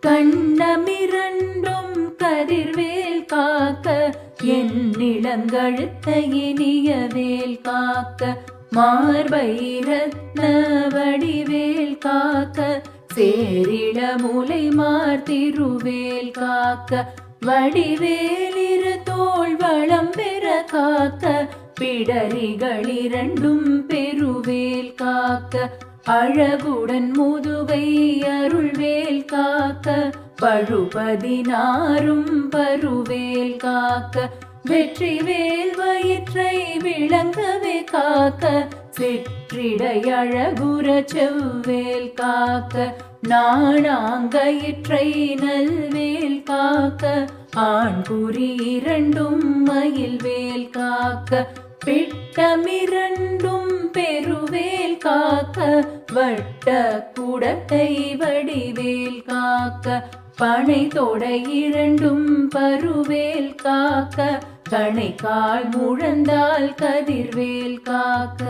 கண்ணமிரண்டும் கதிர்வேல் காக்க என் இளங்கழுத்த இனிய வேல் காக்க மார்பை ரத்ன வடிவேல் காக்க சேரிட முலை மார்த்திருவேல் காக்க வடிவேலிரு தோள் வளம் பெற காக்க பிடரிகள் இரண்டும் பெருவேல் காக்க அழகுடன் முதுகை அருள்வேல் காக்க பழுபதினாரும் பருவேல் காக்க வெற்றிவேல் வயிற்றை விளங்கவே காக்க சிற்றிடை அழகுற செவ்வேல் காக்க நாணாங்கயிற்றை நல்வேல் காக்க ஆண்குறி இரண்டும் மயில்வேல் காக்க பிட்டமிரண்டும் பெருவேல் காக்க வட்ட குடத்தை வடிவேல் காக்க பனை தொடை இரண்டும் பருவேல் காக்க கணைக்கால் முழந்தால் கதிர்வேல் காக்க